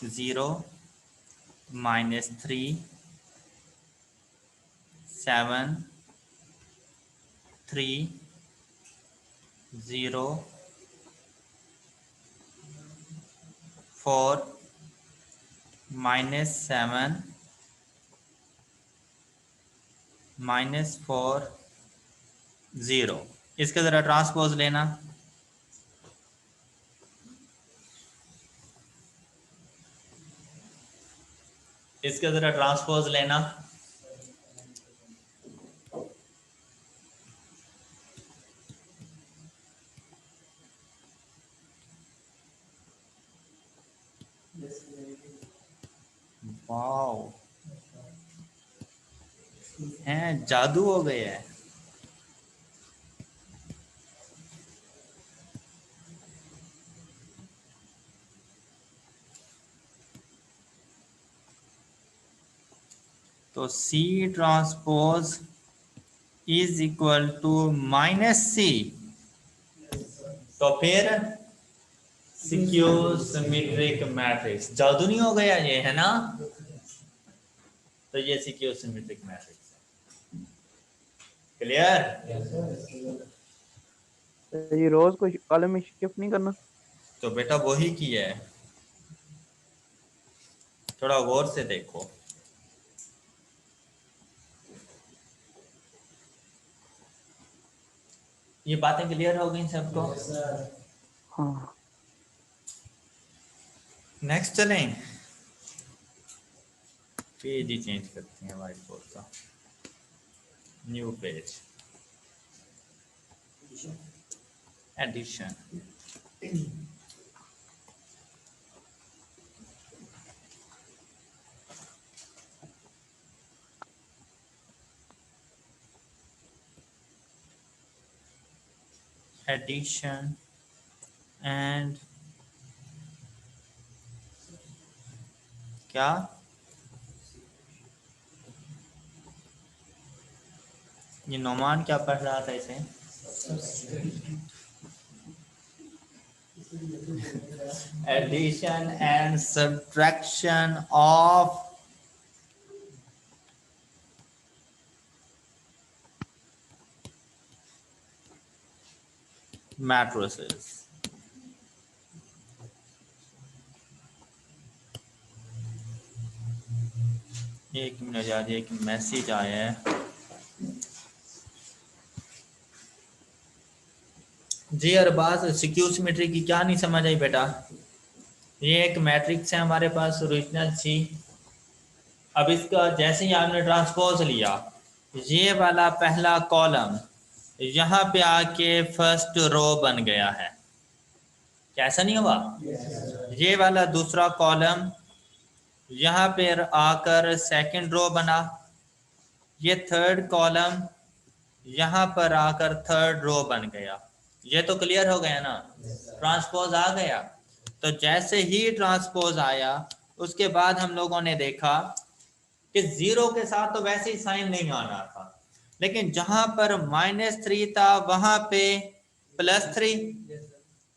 0 -3 7 3 0 4 -7 -4 0। इसका ज़रा ट्रांसपोज लेना। इसका ज़रा ट्रांसपोज लेना। वाओ, हैं जादू हो गया है। तो C transpose is equal to -C। तो फिर सिक्योर सिमेट्रिक मैट्रिक्स। जादू नहीं हो गया ये, है ना? तो ये सिक्योर सिमेट्रिक मैट्रिक्स है। क्लियर? ये रोज को कॉलम में शिफ्ट नहीं करना। तो बेटा वही किया है, थोड़ा गौर से देखो। ये बातें क्लियर हो गई सबको? हाँ। नेक्स्ट चलें। पेज ही चेंज करते हैं व्हाइट बोर्ड का। New page, addition. Addition and क्या? ये नोमान क्या पढ़ रहा था इसे? Addition and subtraction of matrices. एक मिनट यार, एक मैसेज आया है। जी अरबाज, सिक्योर सिमेट्री की क्या नहीं समझ आई बेटा? ये एक मैट्रिक्स है हमारे पास ओरिजिनल सी। अब इसका जैसे ही आपने ट्रांसपोज लिया, ये वाला पहला कॉलम यहाँ पे आके फर्स्ट रो बन गया है। कैसा नहीं हुआ? ये वाला दूसरा कॉलम यहाँ पे आकर सेकंड रो बना। ये थर्ड कॉलम यहाँ पर आकर थर्ड रो बन गया। ये तो क्लियर हो गया ना? ट्रांसपोज आ गया। तो जैसे ही ट्रांसपोज आया, उसके बाद हम लोगों ने देखा कि 0 के साथ तो वैसे ही साइन नहीं आना था, लेकिन जहां पर -3 था वहां पे +3,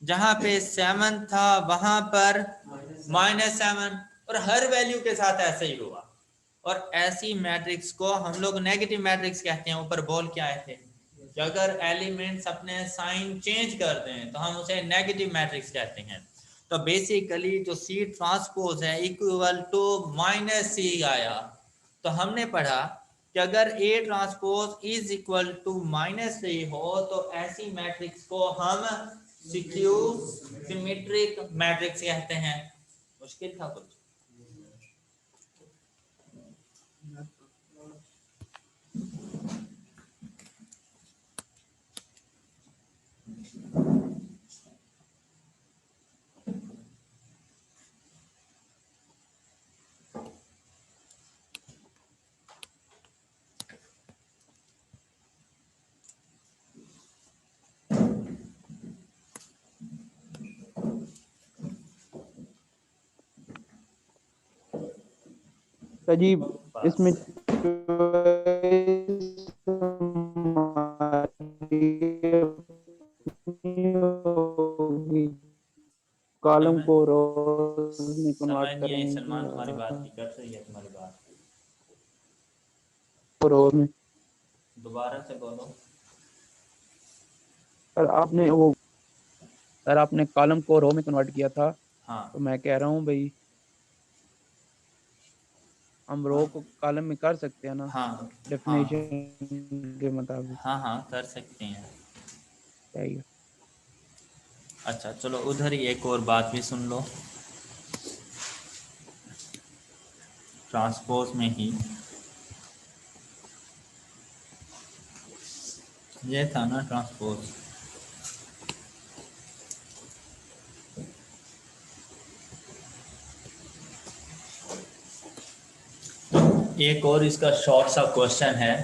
जहां पे 7 था वहां पर -7, और हर वैल्यू के साथ ऐसे ही हुआ। और ऐसी मैट्रिक्स को हम लोग नेगेटिव मैट्रिक्स कहते हैं। ऊपर बोल के आए थे कि अगर एलिमेंट्स अपने साइन चेंज कर दें तो हम उसे नेगेटिव मैट्रिक्स कहते हैं। तो बेसिकली जो C ट्रांसपोज है इक्वल टू -C आया। तो हमने पढ़ा कि अगर A transpose is equal to -C हो तो ऐसी मैट्रिक्स को हम सिक्योर सिमेट्रिक मैट्रिक्स कहते हैं। मुश्किल था कुछ? अजीब इसमें होगी। कॉलम समझ को रोज में समझ कन्वर्ट नहीं आई करेंगे सलमान, तुम्हारी बात नहीं कट रही है तुम्हारी बात, रोज में। दोबारा से बोलो। सर आपने वो सर आपने कॉलम को रो में कन्वर्ट किया था, तो हाँ मैं कह रहा हूँ भाई हम रो हाँ को कॉलम में कर सकते हैं ना, हाँ हाँ डेफिनेशन के मुताबिक। हाँ हाँ कर सकते हैं। चाहिए। अच्छा चलो उधर ही एक और बात भी सुन लो, ट्रांसपोज में ही ये था ना ट्रांसपोज। एक और इसका शॉर्ट सा क्वेश्चन है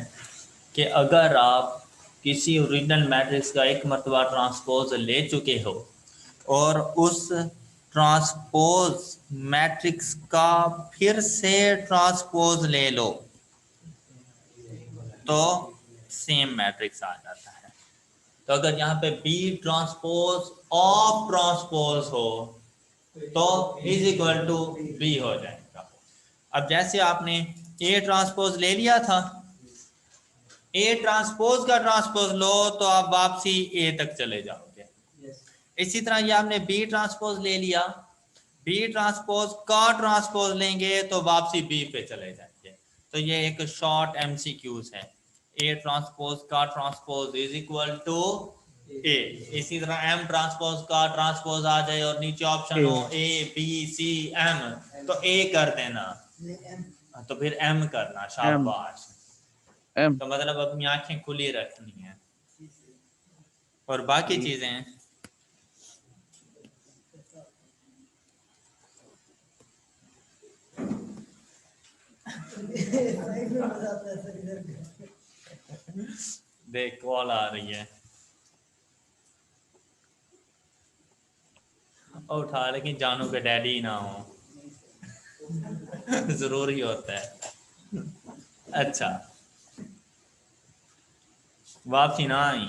कि अगर आप किसी ओरिजिनल मैट्रिक्स का एक मरतबा ट्रांसपोज ले चुके हो और उस ट्रांसपोज मैट्रिक्स का फिर से ट्रांसपोज ले लो तो सेम मैट्रिक्स आ जाता है। तो अगर यहाँ पे बी ट्रांसपोज ऑफ ट्रांसपोज हो तो इज इक्वल टू बी हो जाएगा। अब जैसे आपने ए ट्रांसपोज ले लिया था, ए ट्रांसपोज का ट्रांसपोज लो तो आप वापसी ए तक चले जाओगे। इसी तरह ये आपने बी ट्रांसपोज ले लिया, बी ट्रांसपोज का ट्रांसपोज लेंगे तो वापसी बी पे चले जाएंगे। तो ये एक शॉर्ट एमसीक्यूज है, ए ट्रांसपोज का ट्रांसपोज इज इक्वल टू ए। इसी तरह एम ट्रांसपोज का ट्रांसपोज आ जाए और नीचे ऑप्शन ए हो ए बी सी एम तो ए कर देना, तो फिर एम करना, एम शाबाश। एम तो मतलब अपनी आंखें खुली रखनी है और बाकी जी। चीजें देख कॉल आ रही है और उठा, लेकिन जानू के डैडी ना हो जरूरी होता है। अच्छा वापसी ना आई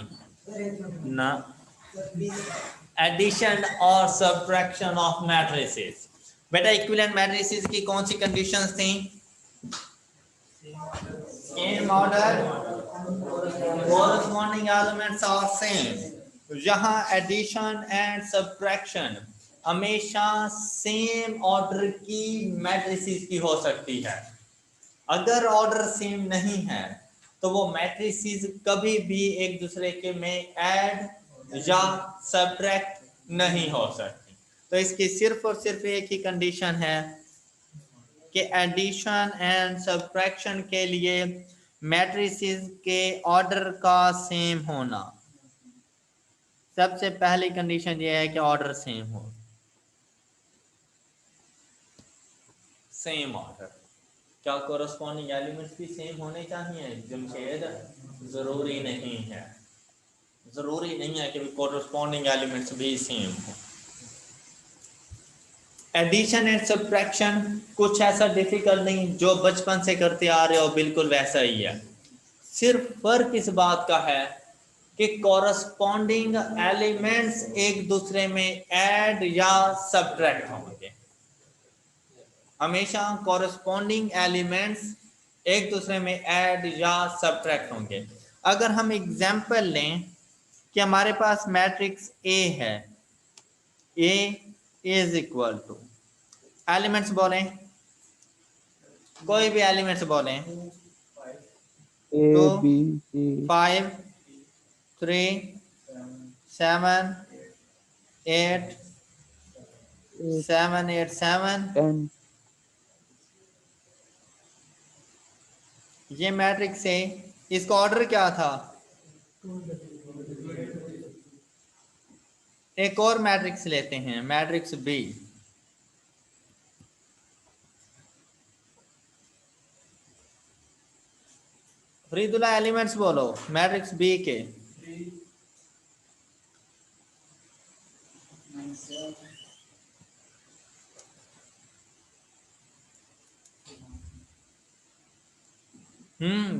ना, एडिशन और सब्ट्रैक्शन ऑफ मैट्रिसेस। बेटा इक्विवेलेंट मैट्रिसेस की कौन सी कंडीशंस थी? Same order, corresponding elements are same। जहां एडिशन एंड सब्ट्रैक्शन हमेशा सेम ऑर्डर की मैट्रिसेस की हो सकती है। अगर ऑर्डर सेम नहीं है तो वो मैट्रिसेस कभी भी एक दूसरे के में ऐड या सब्ट्रैक्ट नहीं हो सकती। तो इसकी सिर्फ और सिर्फ एक ही कंडीशन है कि एडिशन एंड सब्ट्रैक्शन के लिए मैट्रिसेस के ऑर्डर का सेम होना। सबसे पहली कंडीशन ये है कि ऑर्डर सेम हो, सेम ऑर्डर। क्या कोरस्पॉन्डिंग एलिमेंट्स भी सेम होने चाहिए जमशेद? जरूरी नहीं है, जरूरी नहीं है कि कोरस्पॉन्डिंग एलिमेंट्स भी सेम हो। एडिशन एंड सब्ट्रैक्शन कुछ ऐसा डिफिकल्ट नहीं, जो बचपन से करते आ रहे हो बिल्कुल वैसा ही है। सिर्फ फर्क इस बात का है कि कॉरस्पॉन्डिंग एलिमेंट्स एक दूसरे में ऐड या सब्ट्रैक्ट होंगे। हमेशा कॉरस्पॉन्डिंग एलिमेंट्स एक दूसरे में ऐड या सब्ट्रैक्ट होंगे। अगर हम एग्जाम्पल लें कि हमारे पास मैट्रिक्स ए है, ए इज इक्वल टू, एलिमेंट्स बोलें, कोई भी एलिमेंट्स बोलें, ए 2 बी सी 5 3 7 8 7 8 7। 10 ये मैट्रिक्स है, इसका ऑर्डर क्या था? एक और मैट्रिक्स लेते हैं, मैट्रिक्स बी। फरीदुल्लाह एलिमेंट्स बोलो मैट्रिक्स बी के।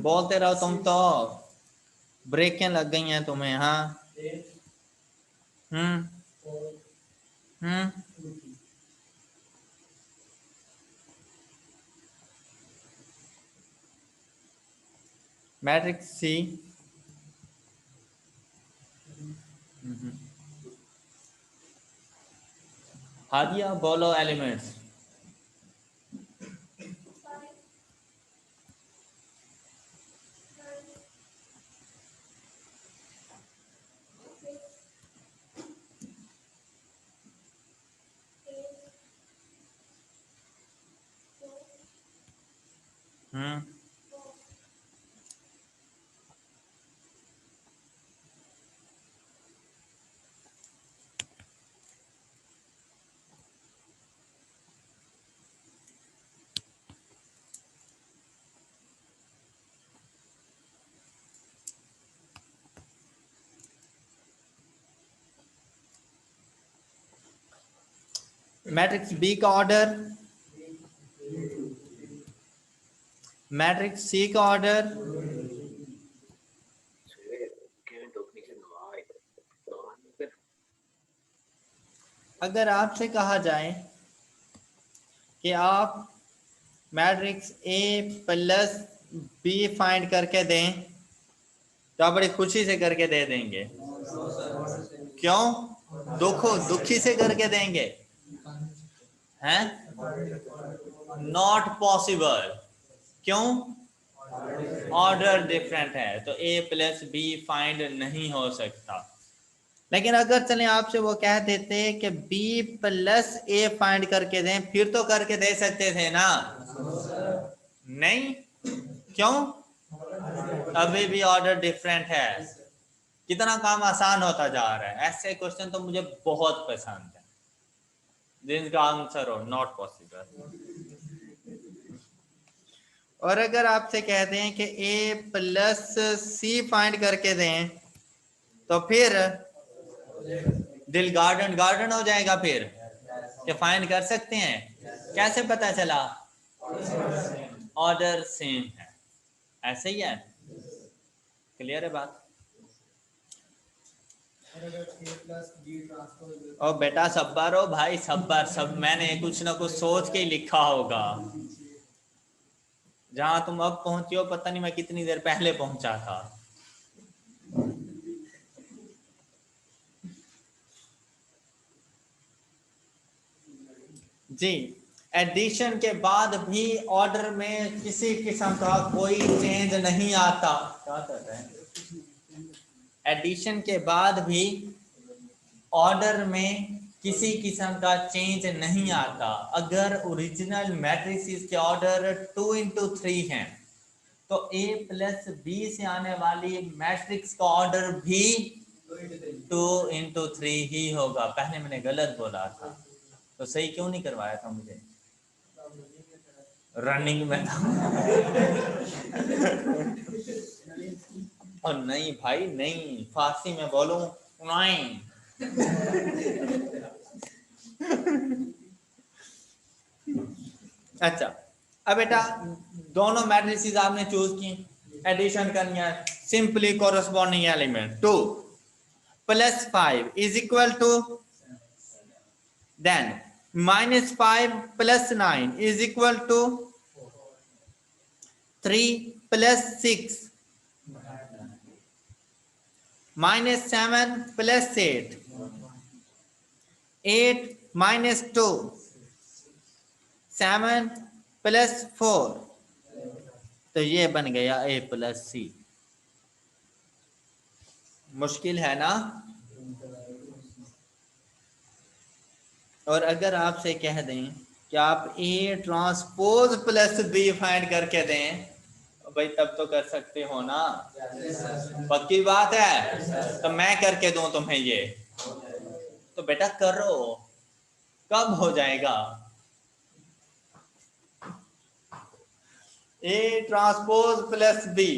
बोलते रहो तुम तो, ब्रेकें लग गई हैं तुम्हें। हाँ हम्म हम्म मैट्रिक्स सी हादिया बोलो एलिमेंट्स। हम्म मैट्रिक्स बी का ऑर्डर, मैट्रिक्स सी का ऑर्डर, अगर आपसे कहा जाए कि आप matrix A plus B find करके दें तो आप बड़ी खुशी से करके दे देंगे। क्यों? दुखी से करके देंगे हैं? Not possible. क्यों? ऑर्डर डिफरेंट है तो ए प्लस बी फाइंड नहीं हो सकता। लेकिन अगर चले आपसे वो कह देते कि बी प्लस ए फाइंड करके दें, फिर तो करके दे सकते थे ना? नहीं। क्यों? अभी भी ऑर्डर डिफरेंट है। कितना काम आसान होता जा रहा है। ऐसे क्वेश्चन तो मुझे बहुत पसंद है जिनका आंसर हो नॉट पॉसिबल। और अगर आपसे कहते हैं कि ए प्लस सी फाइंड करके दें तो फिर दिल गार्डन गार्डन हो जाएगा। फिर क्या फाइंड कर सकते हैं? कैसे पता चला? ऑर्डर सेम है। ऐसे ही है। क्लियर है बात? और बेटा सब्बार हो भाई, सब्बार। सब मैंने कुछ ना कुछ सोच के ही लिखा होगा। जहां तुम अब पहुंचे हो पता नहीं मैं कितनी देर पहले पहुंचा था। जी, एडिशन के बाद भी ऑर्डर में किसी किस्म का कोई चेंज नहीं आता। क्या कर रहे हैं? एडिशन के बाद भी ऑर्डर में किसी किस्म का चेंज नहीं आता। अगर ओरिजिनल मैट्रिसेस के ऑर्डर 2 into 3 हैं तो a प्लस बी से आने वाली मैट्रिक्स का ऑर्डर भी 2 into 3 ही होगा। पहले मैंने गलत बोला था तो सही क्यों नहीं करवाया था मुझे? रनिंग में था। और नहीं भाई नहीं, फारसी में बोलूं नहीं। अच्छा, अब बेटा दोनों मैट्रिसेस आपने चूज की, एडिशन करनी है। Simply corresponding element 2 plus 5 is equal to, then -5 plus 9 is equal to 3 plus 6 -7 plus 8 8 -2 7 plus 4। तो ये बन गया a प्लस सी। मुश्किल है ना? और अगर आपसे कह दें कि आप A transpose plus B find करके दें भाई तब तो कर सकते हो ना? पक्की बात है? तो मैं करके दूं तुम्हें ये? तो बेटा करो। कब हो जाएगा? ए ट्रांसपोज प्लस बी,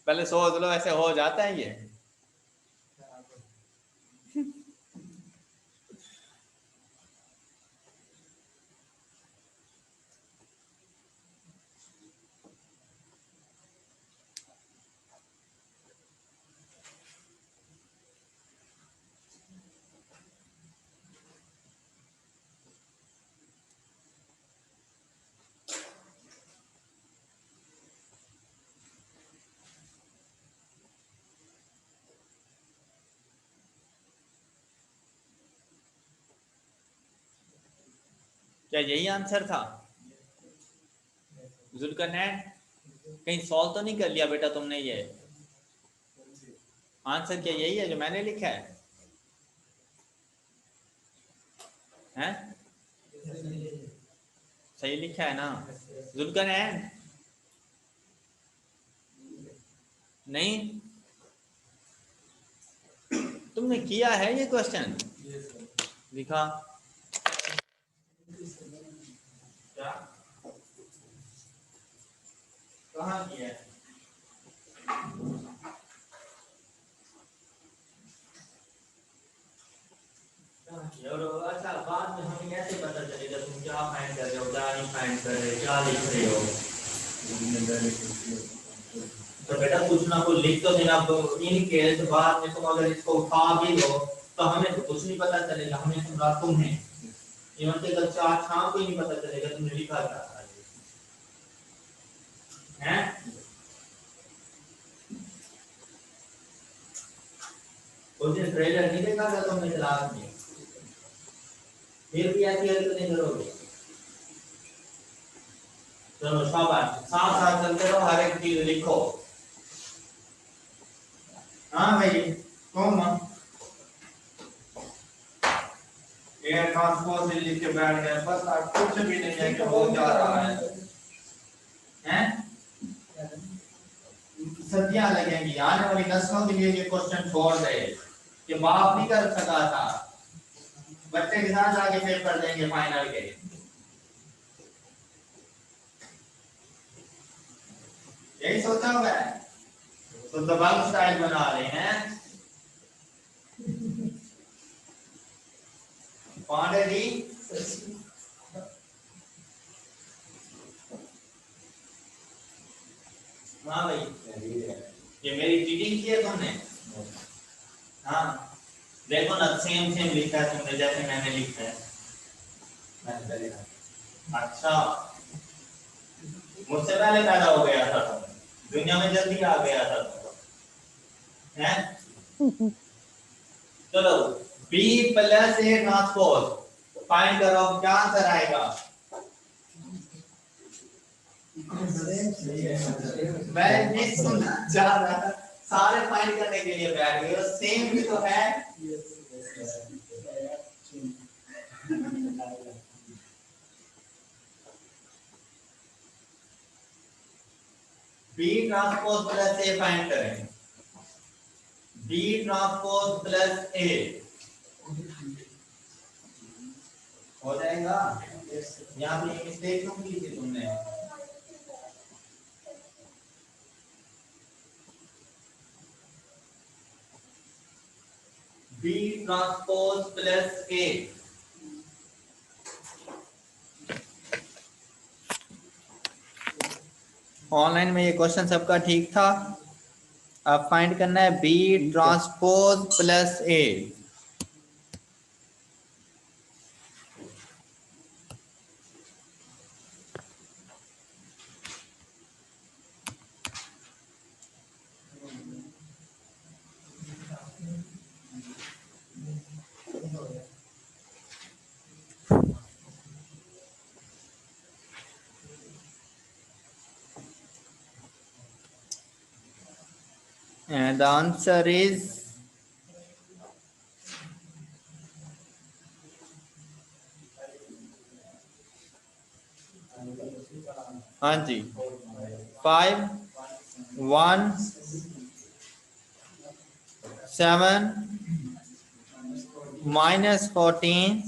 पहले सोच लो ऐसे हो जाता है ये? क्या यही आंसर था? जुल्करनैन, कहीं सॉल्व तो नहीं कर लिया बेटा तुमने? ये आंसर क्या यही है जो मैंने लिखा है? हैं? सही लिखा है ना? जुल्करनैन नहीं, तुमने किया है ये क्वेश्चन? लिखा क्या? कहाँ किया है? और अच्छा, बाद में हमें कैसे पता चलेगा तुम क्या फाइंड कर रहे हो, क्या नहीं फाइंड कर रहे, क्या लिख रहे हो? तो बेटा कुछ ना कुछ लिख तो देना। इन केस बाद में तुम अगर इसको उठा भी लो तो हमें तो कुछ नहीं पता चलेगा, हमें सुन तुम है इवन के कक्षा आज शाम को ही नहीं पता चलेगा तुमने लिखा क्या है। उस दिन ट्रेलर नहीं देखा था तुमने क्लास में, फिर भी ऐसी हरकतें करोगे? चलो शाबाश, साथ साथ चलते रहो, हर एक चीज लिखो। हाँ भाई तुम एयर ट्रांसपोर्ट से लिख के बैठ गए, बस आप कुछ भी नहीं है कि वो जा रहा है हैं? सदियां लगेंगी, आने वाली नस्लों के लिए ये क्वेश्चन छोड़ दे कि बाप नहीं कर सका था, बच्चे के साथ आगे पेपर देंगे फाइनल के। यही सोचा हुआ है तो दबंग स्टाइल बना रहे हैं पांडे जी। हाँ भाई, ये मेरी चीटिंग की है तुमने? हाँ देखो ना, सेम सेम लिखा है तुमने जैसे मैंने लिखा है। अच्छा, मुझसे पहले पैदा हो गया था तुम, दुनिया में जल्दी आ गया था तुम हैं? चलो B plus A transpose find करो, क्या आंसर आएगा? मैं भी सुनना चाह रहा था, सारे फाइंड करने के लिए बैठ गए, सेम भी तो है। B transpose plus A find करें, B ट्रांसपोज प्लस A हो जाएगा। यहाँ पे मिस्टेक क्यों की थी तुमने? B transpose plus A, online में ये क्वेश्चन सबका ठीक था। अब फाइंड करना है B transpose plus A। And the answer is हाँ जी 5 1 7 -14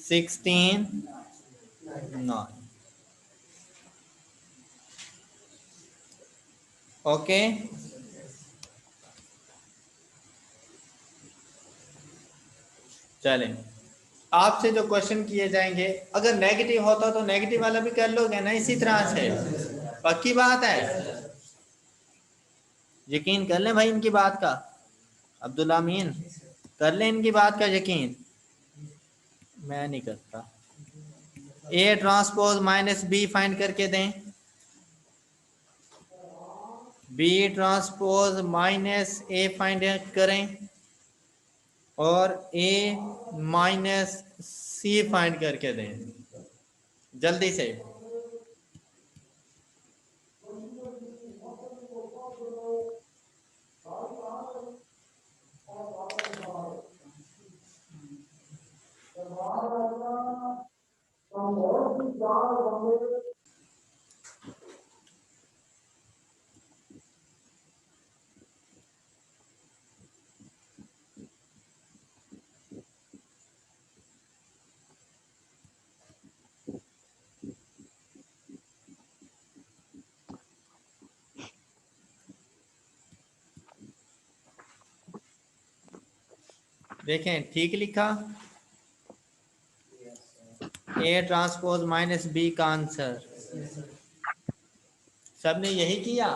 16 9। ओके चलें, आपसे जो क्वेश्चन किए जाएंगे अगर नेगेटिव होता तो नेगेटिव वाला भी कर लोगे ना इसी तरह से, पक्की बात है? यकीन कर लें भाई इनकी बात का, अब्दुल्ला अमीन कर लें इनकी बात का यकीन। मैं नहीं करता। A transpose minus B find करके दें, B transpose minus A find करें, और ए माइनस सी फाइंड करके दें जल्दी से। देखें ठीक लिखा, ए ट्रांसपोज माइनस बी का आंसर। सबने यही किया।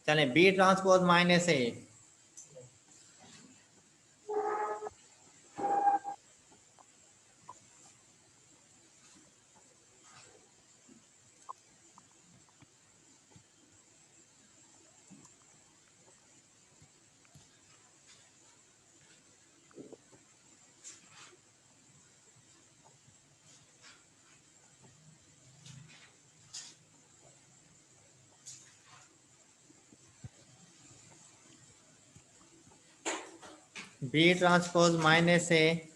चलें बी ट्रांसपोज माइनस ए। बी ट्रांसपोज माइनस ए